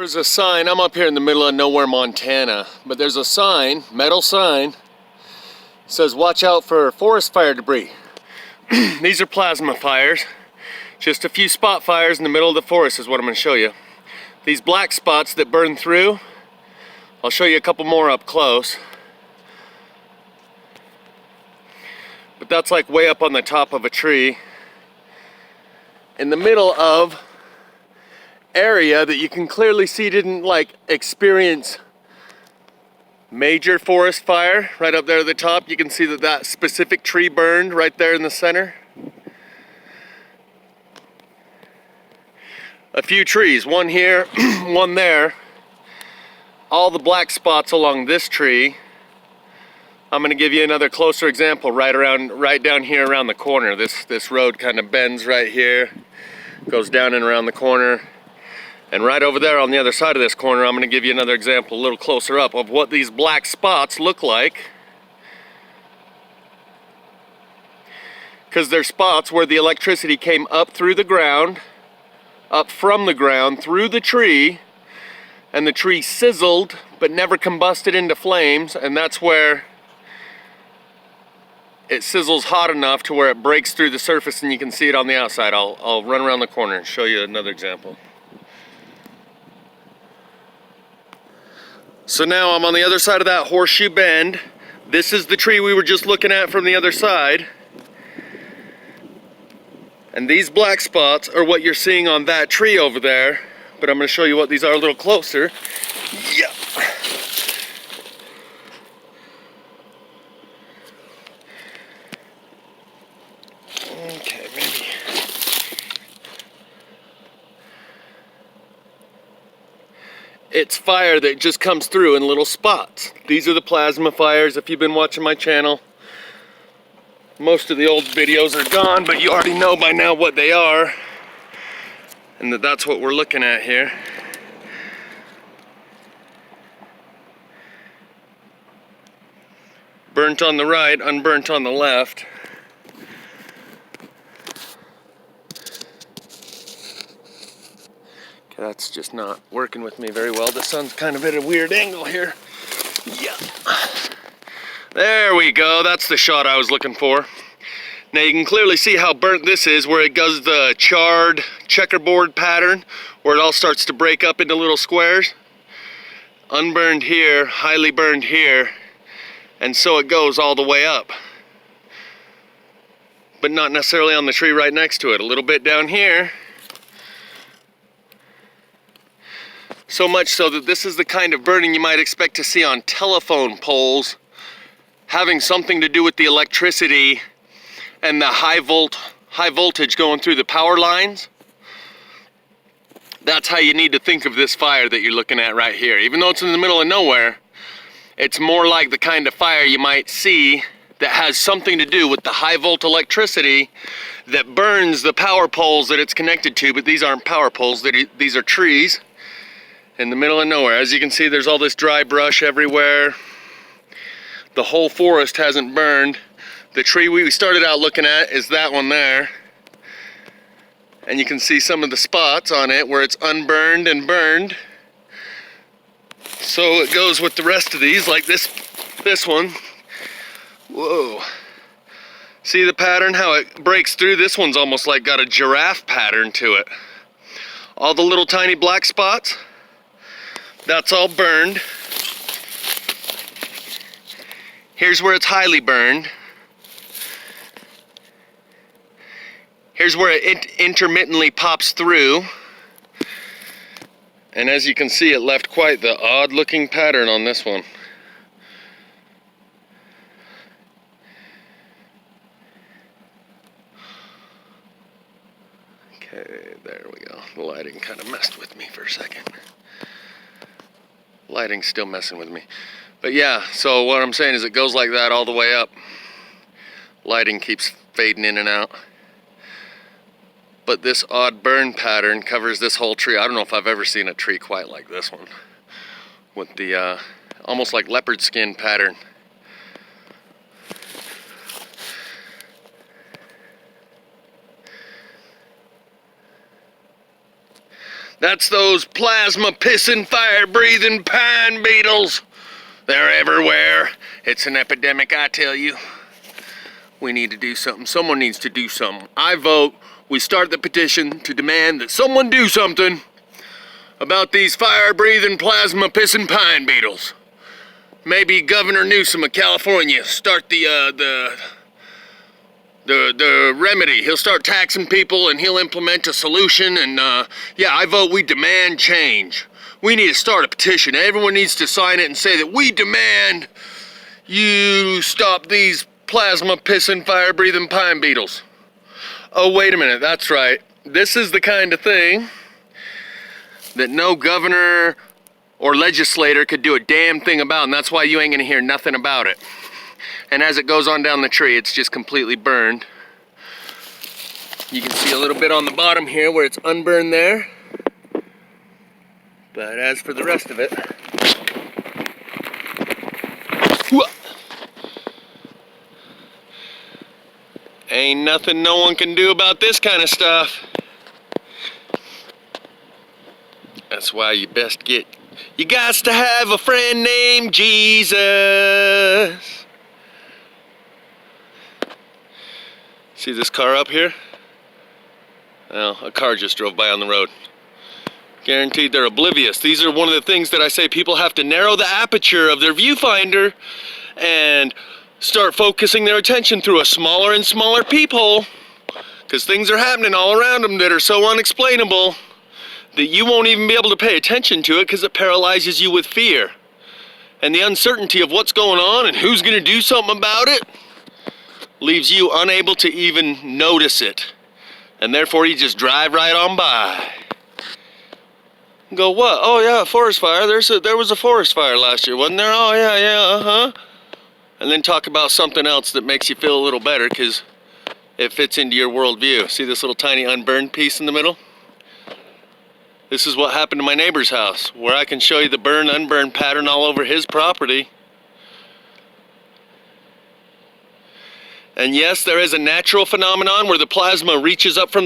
There's a sign. I'm up here in the middle of nowhere, Montana, but there's a sign, metal sign, says watch out for forest fire debris. These are plasma fires. Just a few spot fires in the middle of the forest is what I'm going to show you. These black spots that burn through, I'll show you a couple more up close. But that's like way up on the top of a tree in the middle of area that you can clearly see didn't like experience major forest fire. Right up there at the top, you can see that that specific tree burned right there in the center. A few trees, one here, one there. All the black spots along this tree. I'm going to give you another closer example right down here around the corner. This road kind of bends right here, goes down and around the corner. And right over there on the other side of this corner, I'm going to give you another example a little closer up of what these black spots look like. Because they're spots where the electricity came up through the ground, up from the ground, through the tree, and the tree sizzled but never combusted into flames, and that's where it sizzles hot enough to where it breaks through the surface and you can see it on the outside. I'll run around the corner and show you another example. So now I'm on the other side of that horseshoe bend. This is the tree we were just looking at from the other side. And these black spots are what you're seeing on that tree over there. But I'm going to show you what these are a little closer. Yeah. Okay, maybe. It's fire that just comes through in little spots. These are the plasma fires. If you've been watching my channel, most of the old videos are gone, but you already know by now what they are. And that's what we're looking at here. Burnt on the right, unburnt on the left. Okay, that's just not working with me very well. The sun's kind of at a weird angle here. Yeah. There we go. That's the shot I was looking for. Now you can clearly see how burnt this is, where it goes the charred checkerboard pattern, where it all starts to break up into little squares. Unburned here, highly burned here, and so it goes all the way up. But not necessarily on the tree right next to it. A little bit down here. So much so that this is the kind of burning you might expect to see on telephone poles, having something to do with the electricity and the high voltage going through the power lines. That's how you need to think of this fire that you're looking at right here. Even though it's in the middle of nowhere, it's more like the kind of fire you might see that has something to do with the high volt electricity that burns the power poles that it's connected to. But these aren't power poles, these are trees in the middle of nowhere. As you can see, there's all this dry brush everywhere. The whole forest hasn't burned. The tree we started out looking at is that one there. And you can see some of the spots on it where it's unburned and burned. So it goes with the rest of these, like this one. Whoa. See the pattern, how it breaks through? This one's almost like got a giraffe pattern to it. All the little tiny black spots, that's all burned. Here's where it's highly burned. Here's where it intermittently pops through. And as you can see, it left quite the odd looking pattern on this one. Okay, there we go. The lighting kind of messed with me for a second. Lighting's still messing with me. But yeah, so what I'm saying is it goes like that all the way up. Lighting keeps fading in and out. But this odd burn pattern covers this whole tree. I don't know if I've ever seen a tree quite like this one, with the almost like leopard skin pattern. That's those plasma pissing, fire breathing pine beetles. They're everywhere. It's an epidemic, I tell you. We need to do something. Someone needs to do something. I vote we start the petition to demand that someone do something about these fire-breathing, plasma-pissing pine beetles. Maybe Governor Newsom of California start the remedy. He'll start taxing people and he'll implement a solution. And yeah, I vote we demand change. We need to start a petition. Everyone needs to sign it and say that we demand you stop these plasma-pissing, fire-breathing pine beetles. Oh, wait a minute, that's right. This is the kind of thing that no governor or legislator could do a damn thing about, and that's why you ain't gonna hear nothing about it. And as it goes on down the tree, it's just completely burned. You can see a little bit on the bottom here where it's unburned there. But as for the rest of it, ain't nothing no one can do about this kind of stuff. That's why you got to have a friend named Jesus. See this car up here? Well, a car just drove by on the road. Guaranteed they're oblivious. These are one of the things that I say people have to narrow the aperture of their viewfinder and start focusing their attention through a smaller and smaller peephole, because things are happening all around them that are so unexplainable that you won't even be able to pay attention to it because it paralyzes you with fear. And the uncertainty of what's going on and who's going to do something about it leaves you unable to even notice it. And therefore you just drive right on by. Go, what? Oh yeah, forest fire. There was a forest fire last year, wasn't there? Oh yeah, uh-huh. And then talk about something else that makes you feel a little better because it fits into your worldview. See this little tiny unburned piece in the middle? This is what happened to my neighbor's house, where I can show you the burn-unburn pattern all over his property. And yes, there is a natural phenomenon where the plasma reaches up from